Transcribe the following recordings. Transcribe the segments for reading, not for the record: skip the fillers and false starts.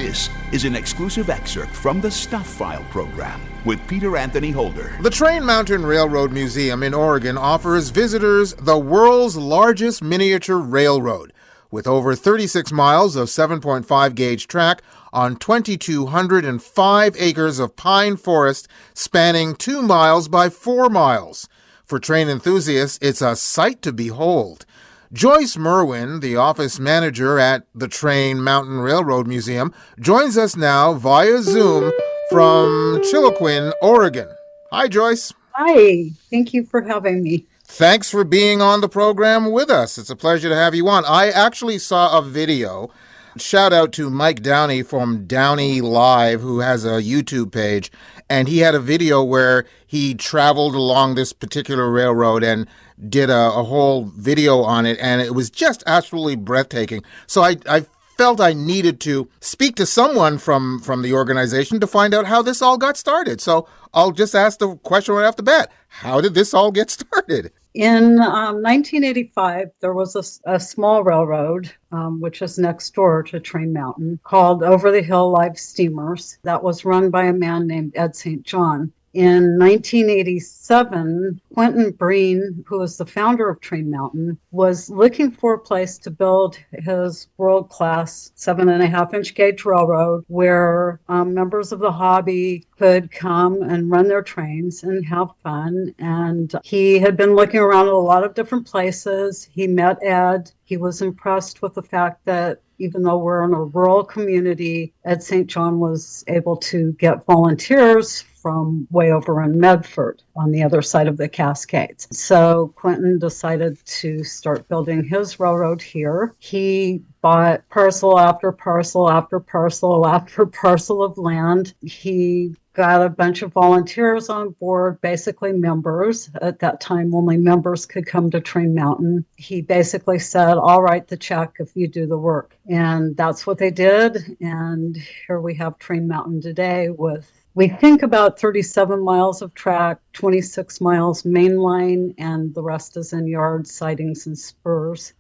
This is an exclusive excerpt from the Stuph File Program with Peter Anthony Holder. The Train Mountain Railroad Museum in Oregon offers visitors the world's largest miniature railroad, with over 36 miles of 7.5 gauge track on 2,205 acres of pine forest spanning 2 miles by 4 miles. For train enthusiasts, it's a sight to behold. Joyce Merwin, the office manager at the Train Mountain Railroad Museum, joins us now via Zoom from Chiloquin, Oregon. Hi, Joyce. Hi. Thank you for having me. Thanks for being on the program with us. It's a pleasure to have you on. I actually saw a video. Shout out to Mike Downie from Downie Live, who has a YouTube page. And he had a video where he traveled along this particular railroad and did a whole video on it. And it was just absolutely breathtaking. So I felt I needed to speak to someone from the organization to find out how this all got started. So I'll just ask the question right off the bat. How did this all get started? In 1985, there was a small railroad, which is next door to Train Mountain, called Over the Hill Live Steamers, that was run by a man named Ed St. John. In 1987, Quentin Breen, who was the founder of Train Mountain, was looking for a place to build his world-class 7.5-inch gauge railroad where members of the hobby could come and run their trains and have fun. And he had been looking around at a lot of different places. He met Ed. He was impressed with the fact that even though we're in a rural community, Ed St. John was able to get volunteers from way over in Medford on the other side of the Cascades. So Quentin decided to start building his railroad here. He bought parcel after parcel after parcel after parcel of land. He got a bunch of volunteers on board, basically members. At that time, only members could come to Train Mountain. He basically said, I'll write the check if you do the work. And that's what they did. And here we have Train Mountain today with, we think, about 37 miles of track, 26 miles main line, and the rest is in yards, sidings, and spurs.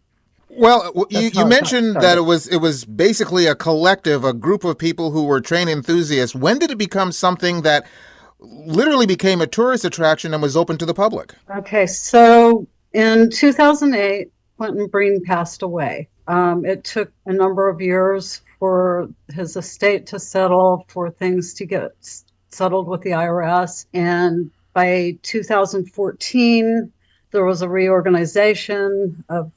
Well, you mentioned that it was basically a collective, a group of people who were train enthusiasts. When did it become something that literally became a tourist attraction and was open to the public? Okay, so in 2008, Quentin Breen passed away. It took a number of years for his estate to settle, for things to get settled with the IRS. And by 2014, there was a reorganization of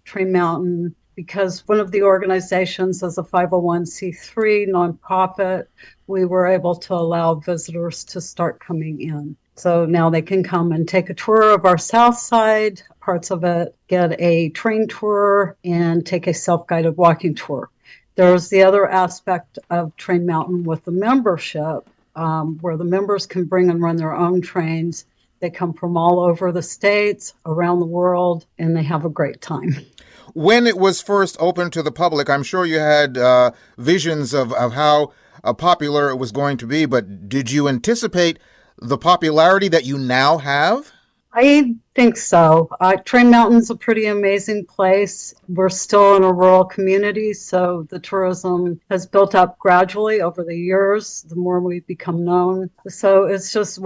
Train Mountain because one of the organizations is a 501c3 nonprofit. We were able to allow visitors to start coming in. So now they can come and take a tour of our south side, parts of it, get a train tour, and take a self-guided walking tour. There's the other aspect of Train Mountain with the membership, where the members can bring and run their own trains. They come from all over the states, around the world, and they have a great time. When it was first open to the public, I'm sure you had visions of how popular it was going to be, but did you anticipate the popularity that you now have? I think so. Train Mountain's a pretty amazing place. We're still in a rural community, so the tourism has built up gradually over the years, the more we become known. So it's just,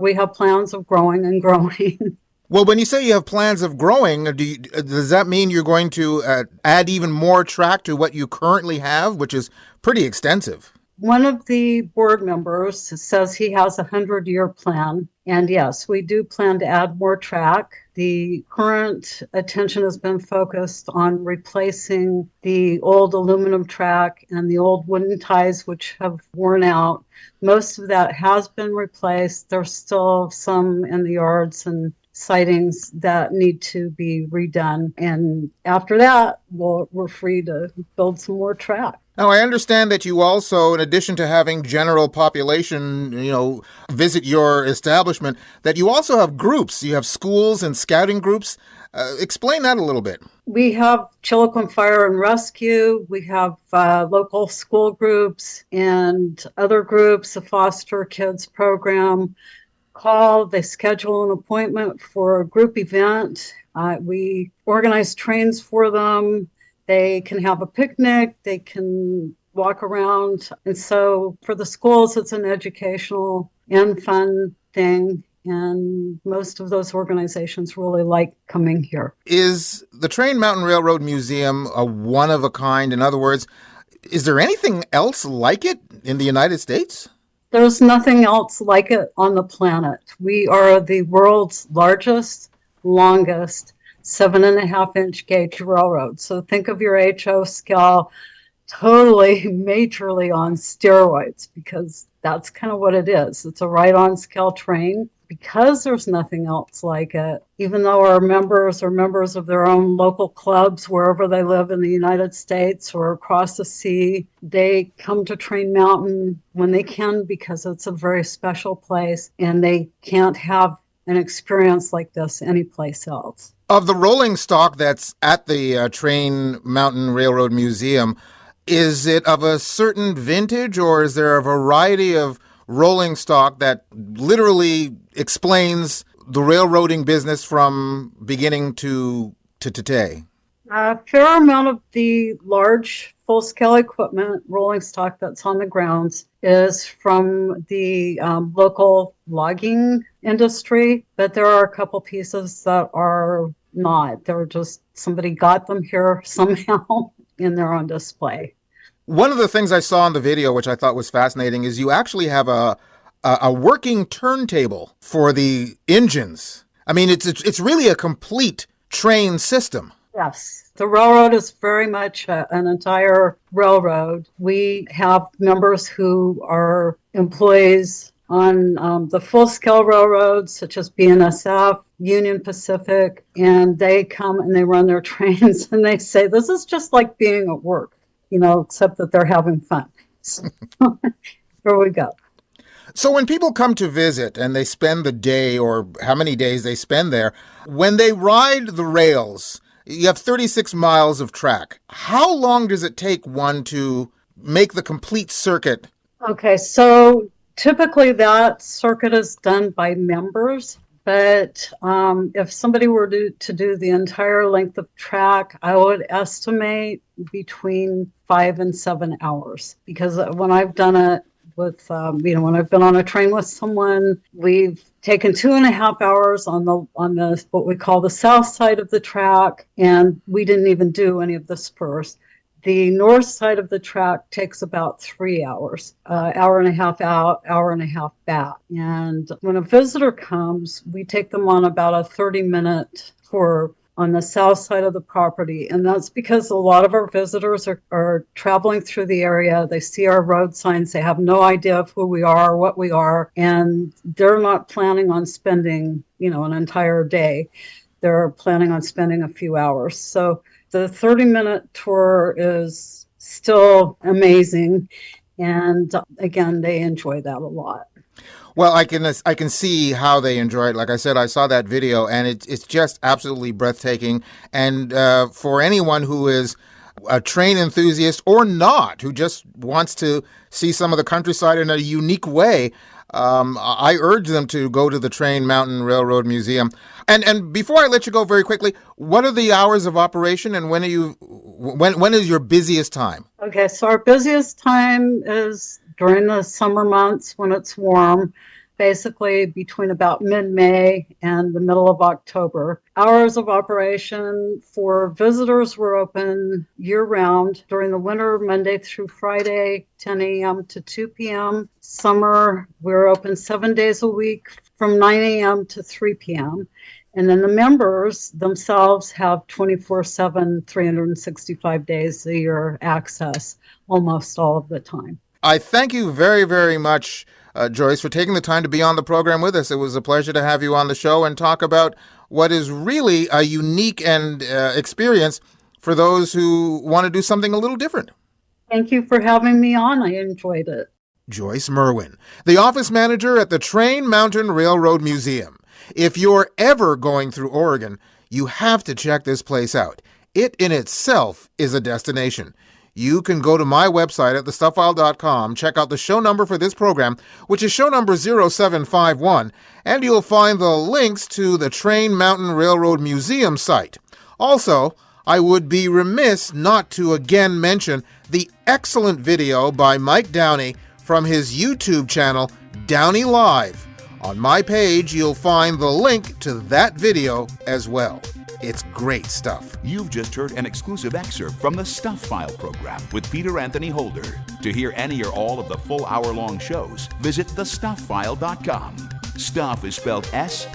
we have plans of growing and growing. Well, when you say you have plans of growing, does that mean you're going to add even more track to what you currently have, which is pretty extensive? One of the board members says he has a 100-year plan. And yes, we do plan to add more track. The current attention has been focused on replacing the old aluminum track and the old wooden ties, which have worn out. Most of that has been replaced. There's still some in the yards and sidings that need to be redone. And after that, we're free to build some more track. Now, I understand that you also, in addition to having general population, visit your establishment, that you also have groups. You have schools and scouting groups. Explain that a little bit. We have Chiloquin Fire and Rescue. We have local school groups and other groups, the foster kids program. They schedule an appointment for a group event. We organize trains for them. They can have a picnic. They can walk around. And so for the schools, it's an educational and fun thing. And most of those organizations really like coming here. Is the Train Mountain Railroad Museum a one of a kind? In other words, is there anything else like it in the United States? There's nothing else like it on the planet. We are the world's largest, longest 7.5-inch gauge railroad. So think of your HO scale totally majorly on steroids, because that's kind of what it is. It's a right on scale train. Because there's nothing else like it, even though our members are members of their own local clubs wherever they live in the United States or across the sea, they come to Train Mountain when they can, because it's a very special place and they can't have an experience like this anyplace else. Of the rolling stock that's at the Train Mountain Railroad Museum, is it of a certain vintage, or is there a variety of rolling stock that literally explains the railroading business from beginning to today? A fair amount of the large full-scale equipment, rolling stock that's on the grounds, is from the local logging industry, but there are a couple pieces that are not. They're just, somebody got them here somehow and they're on display. One of the things I saw in the video, which I thought was fascinating, is you actually have a working turntable for the engines. I mean, it's really a complete train system. Yes, the railroad is very much an entire railroad. We have members who are employees on the full-scale railroads, such as BNSF, Union Pacific, and they come and they run their trains and they say, this is just like being at work, except that they're having fun. So, here we go. So when people come to visit and they spend the day, or how many days they spend there, when they ride the rails, you have 36 miles of track. How long does it take one to make the complete circuit? Okay, so typically that circuit is done by members. But if somebody were to do the entire length of track, I would estimate between 5 and 7 hours. Because when I've done it with, when I've been on a train with someone, we've taken 2.5 hours on the what we call the south side of the track, and we didn't even do any of the spurs. The north side of the track takes about 3 hours, hour and a half out, hour and a half back. And when a visitor comes, we take them on about a 30-minute tour on the south side of the property. And that's because a lot of our visitors are traveling through the area. They see our road signs. They have no idea of who we are, what we are, and they're not planning on spending, an entire day. They're planning on spending a few hours. So the 30-minute tour is still amazing. And again, they enjoy that a lot. Well, I can see how they enjoy it. Like I said, I saw that video, and it's just absolutely breathtaking. And for anyone who is a train enthusiast or not, who just wants to see some of the countryside in a unique way, I urge them to go to the Train Mountain Railroad Museum. And before I let you go, very quickly, what are the hours of operation, and when is your busiest time? Okay, so our busiest time is during the summer months when it's warm, basically between about mid-May and the middle of October. Hours of operation for visitors, we're open year-round. During the winter, Monday through Friday, 10 a.m. to 2 p.m. Summer, we're open 7 days a week from 9 a.m. to 3 p.m. And then the members themselves have 24/7, 365 days a year access almost all of the time. I thank you very, very much, Joyce, for taking the time to be on the program with us. It was a pleasure to have you on the show and talk about what is really a unique and experience for those who want to do something a little different. Thank you for having me on. I enjoyed it. Joyce Merwin, the office manager at the Train Mountain Railroad Museum. If you're ever going through Oregon, you have to check this place out. It in itself is a destination. You can go to my website at thestufffile.com, check out the show number for this program, which is show number 0751, and you'll find the links to the Train Mountain Railroad Museum site. Also, I would be remiss not to again mention the excellent video by Mike Downie from his YouTube channel, Downie Live. On my page, you'll find the link to that video as well. It's great stuff. You've just heard an exclusive excerpt from the Stuph File Program with Peter Anthony Holder. To hear any or all of the full hour-long shows, visit thestufffile.com. Stuph is spelled S-T-U-P-H.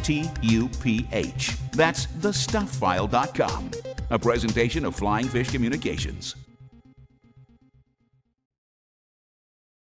That's thestufffile.com. A presentation of Flying Fish Communications.